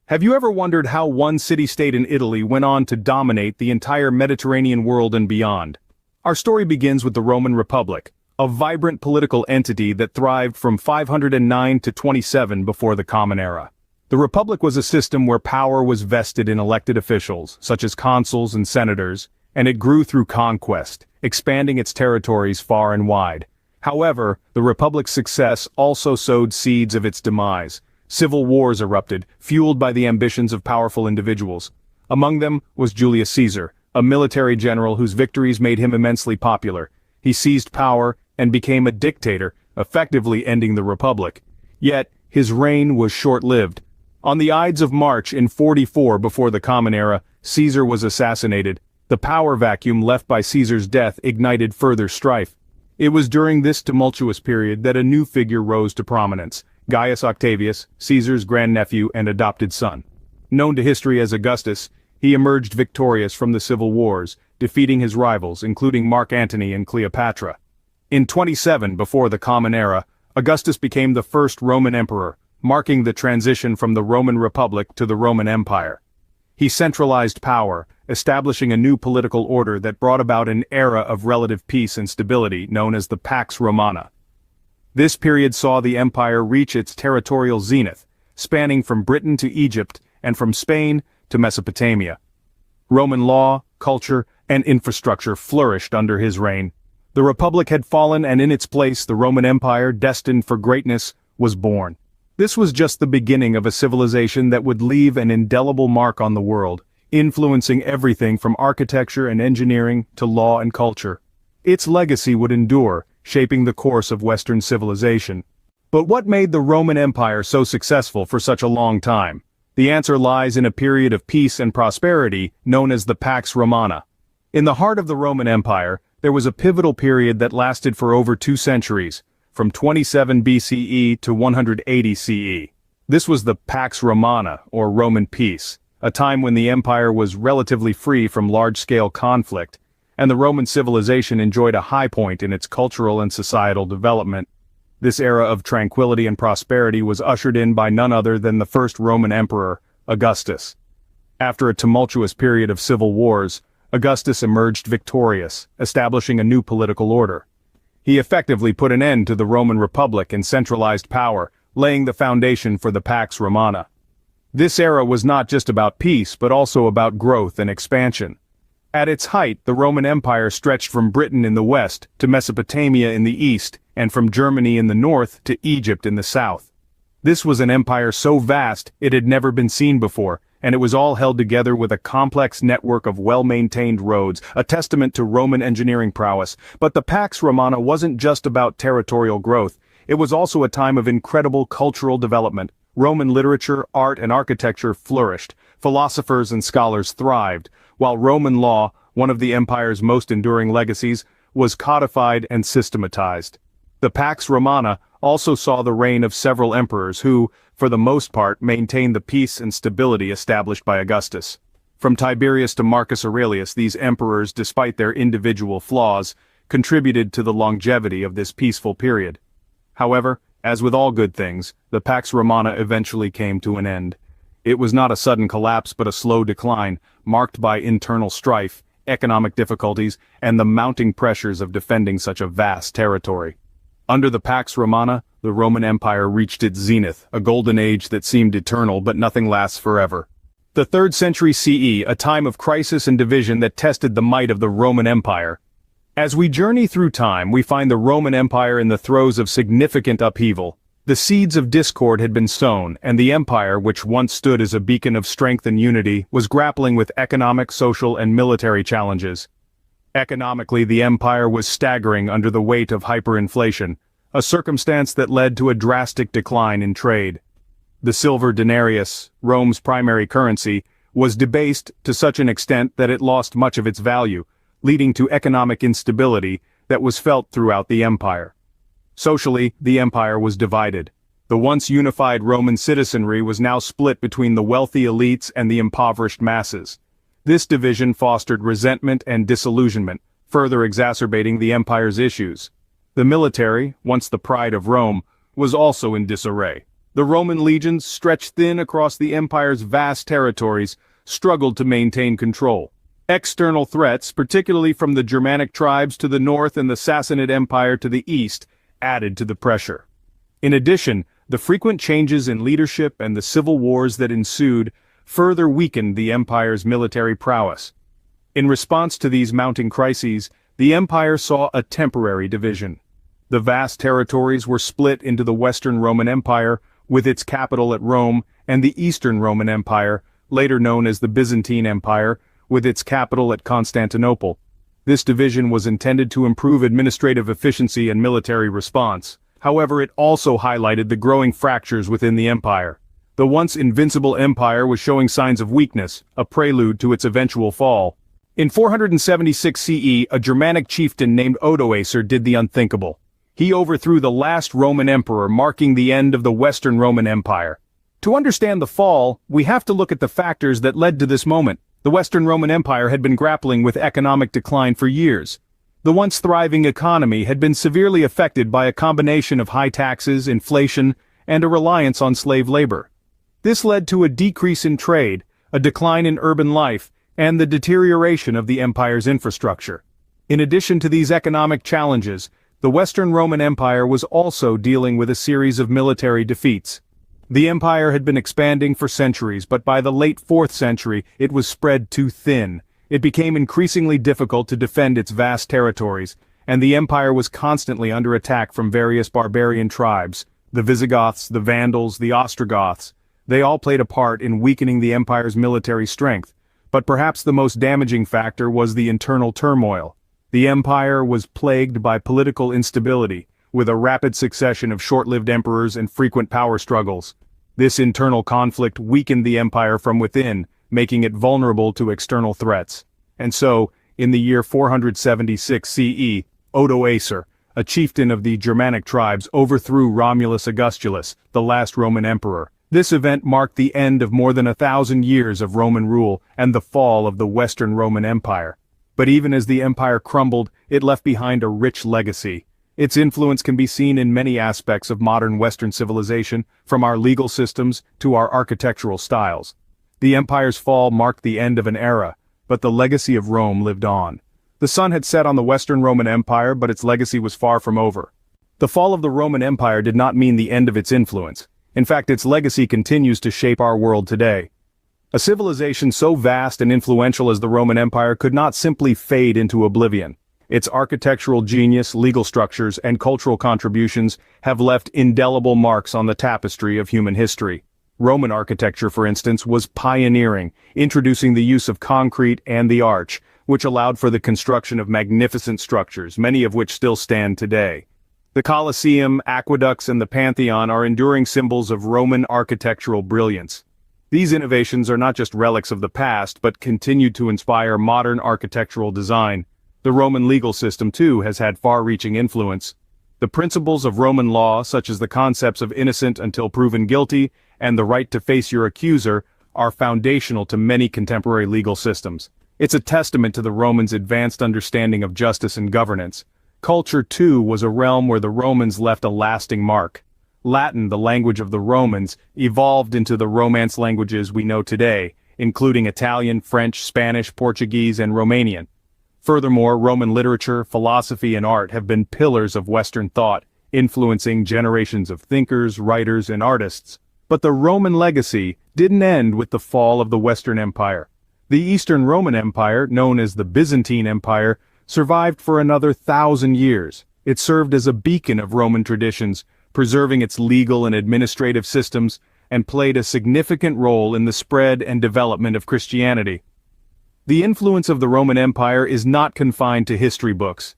Have you ever wondered how one city-state in Italy went on to dominate the entire Mediterranean world and beyond? Our story begins with the Roman Republic, a vibrant political entity that thrived from 509 to 27 before the Common Era. The Republic was a system where power was vested in elected officials, such as consuls and senators, and it grew through conquest, expanding its territories far and wide. However, the Republic's success also sowed seeds of its demise. Civil wars erupted, fueled by the ambitions of powerful individuals. Among them was Julius Caesar, a military general whose victories made him immensely popular. He seized power and became a dictator, effectively ending the Republic. Yet, his reign was short-lived. On the Ides of March in 44 before the Common Era, Caesar was assassinated. The power vacuum left by Caesar's death ignited further strife. It was during this tumultuous period that a new figure rose to prominence: Gaius Octavius, Caesar's grandnephew and adopted son. Known to history as Augustus, he emerged victorious from the civil wars, defeating his rivals, including Mark Antony and Cleopatra. In 27 before the Common Era, Augustus became the first Roman emperor, marking the transition from the Roman Republic to the Roman Empire. He centralized power, establishing a new political order that brought about an era of relative peace and stability known as the Pax Romana. This period saw the empire reach its territorial zenith, spanning from Britain to Egypt and from Spain to Mesopotamia. Roman law, culture, and infrastructure flourished under his reign. The Republic had fallen, and in its place the Roman Empire, destined for greatness, was born. This was just the beginning of a civilization that would leave an indelible mark on the world, influencing everything from architecture and engineering to law and culture. Its legacy would endure, shaping the course of Western civilization. But what made the Roman Empire so successful for such a long time? The answer lies in a period of peace and prosperity known as the Pax Romana. In the heart of the Roman Empire, there was a pivotal period that lasted for over 2 centuries, from 27 BCE to 180 CE. This was the Pax Romana, or Roman peace, a time when the empire was relatively free from large-scale conflict, and the Roman civilization enjoyed a high point in its cultural and societal development. This era of tranquility and prosperity was ushered in by none other than the first Roman emperor, Augustus. After a tumultuous period of civil wars, Augustus emerged victorious, establishing a new political order. He effectively put an end to the Roman Republic and centralized power, laying the foundation for the Pax Romana. This era was not just about peace but also about growth and expansion. At its height, the Roman Empire stretched from Britain in the west to Mesopotamia in the east, and from Germany in the north to Egypt in the south. This was an empire so vast it had never been seen before, and it was all held together with a complex network of well-maintained roads, a testament to Roman engineering prowess. But the Pax Romana wasn't just about territorial growth. It was also a time of incredible cultural development. Roman literature, art, and architecture flourished. Philosophers and scholars thrived, while Roman law, one of the empire's most enduring legacies, was codified and systematized. The Pax Romana also saw the reign of several emperors who, for the most part, maintained the peace and stability established by Augustus. From Tiberius to Marcus Aurelius, these emperors, despite their individual flaws, contributed to the longevity of this peaceful period. However, as with all good things, the Pax Romana eventually came to an end. It was not a sudden collapse but a slow decline, marked by internal strife, economic difficulties, and the mounting pressures of defending such a vast territory. Under the Pax Romana, the Roman Empire reached its zenith, a golden age that seemed eternal, but nothing lasts forever. The 3rd century CE, a time of crisis and division that tested the might of the Roman Empire. As we journey through time, we find the Roman Empire in the throes of significant upheaval. The seeds of discord had been sown, and the empire, which once stood as a beacon of strength and unity, was grappling with economic, social, and military challenges. Economically, the empire was staggering under the weight of hyperinflation, a circumstance that led to a drastic decline in trade. The silver denarius, Rome's primary currency, was debased to such an extent that it lost much of its value, leading to economic instability that was felt throughout the empire. Socially, the empire was divided. The once unified Roman citizenry was now split between the wealthy elites and the impoverished masses. This division fostered resentment and disillusionment, further exacerbating the empire's issues. The military, once the pride of Rome, was also in disarray. The Roman legions, stretched thin across the empire's vast territories, struggled to maintain control. External threats, particularly from the Germanic tribes to the north and the Sassanid Empire to the east, added to the pressure. In addition, the frequent changes in leadership and the civil wars that ensued further weakened the empire's military prowess. In response to these mounting crises, the empire saw a temporary division. The vast territories were split into the Western Roman Empire, with its capital at Rome, and the Eastern Roman Empire, later known as the Byzantine Empire, with its capital at Constantinople. This division was intended to improve administrative efficiency and military response. However, it also highlighted the growing fractures within the empire. The once invincible empire was showing signs of weakness, a prelude to its eventual fall. In 476 CE, a Germanic chieftain named Odoacer did the unthinkable. He overthrew the last Roman emperor, marking the end of the Western Roman Empire. To understand the fall, we have to look at the factors that led to this moment. The Western Roman Empire had been grappling with economic decline for years. The once thriving economy had been severely affected by a combination of high taxes, inflation, and a reliance on slave labor. This led to a decrease in trade, a decline in urban life, and the deterioration of the empire's infrastructure. In addition to these economic challenges, the Western Roman Empire was also dealing with a series of military defeats. The empire had been expanding for centuries, but by the late 4th century, it was spread too thin. It became increasingly difficult to defend its vast territories, and the empire was constantly under attack from various barbarian tribes. The Visigoths, the Vandals, the Ostrogoths. They all played a part in weakening the empire's military strength, but perhaps the most damaging factor was the internal turmoil. The empire was plagued by political instability, with a rapid succession of short-lived emperors and frequent power struggles. This internal conflict weakened the empire from within, making it vulnerable to external threats. And so, in the year 476 CE, Odoacer, a chieftain of the Germanic tribes, overthrew Romulus Augustulus, the last Roman emperor. This event marked the end of more than 1,000 years of Roman rule and the fall of the Western Roman Empire. But even as the empire crumbled, it left behind a rich legacy. Its influence can be seen in many aspects of modern Western civilization, from our legal systems to our architectural styles. The empire's fall marked the end of an era, but the legacy of Rome lived on. The sun had set on the Western Roman Empire, but its legacy was far from over. The fall of the Roman Empire did not mean the end of its influence. In fact, its legacy continues to shape our world today. A civilization so vast and influential as the Roman Empire could not simply fade into oblivion. Its architectural genius, legal structures, and cultural contributions have left indelible marks on the tapestry of human history. Roman architecture, for instance, was pioneering, introducing the use of concrete and the arch, which allowed for the construction of magnificent structures, many of which still stand today. The Colosseum, aqueducts, and the Pantheon are enduring symbols of Roman architectural brilliance. These innovations are not just relics of the past, but continue to inspire modern architectural design. The Roman legal system, too, has had far-reaching influence. The principles of Roman law, such as the concepts of innocent until proven guilty, and the right to face your accuser, are foundational to many contemporary legal systems. It's a testament to the Romans' advanced understanding of justice and governance. Culture, too, was a realm where the Romans left a lasting mark. Latin, the language of the Romans, evolved into the Romance languages we know today, including Italian, French, Spanish, Portuguese, and Romanian. Furthermore, Roman literature, philosophy, and art have been pillars of Western thought, influencing generations of thinkers, writers, and artists. But the Roman legacy didn't end with the fall of the Western Empire. The Eastern Roman Empire, known as the Byzantine Empire, survived for another 1,000 years. It served as a beacon of Roman traditions, preserving its legal and administrative systems, and played a significant role in the spread and development of Christianity. The influence of the Roman Empire is not confined to history books.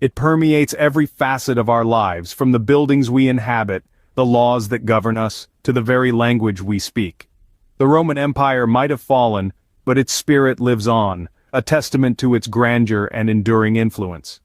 It permeates every facet of our lives, from the buildings we inhabit, the laws that govern us, to the very language we speak. The Roman Empire might have fallen, but its spirit lives on, a testament to its grandeur and enduring influence.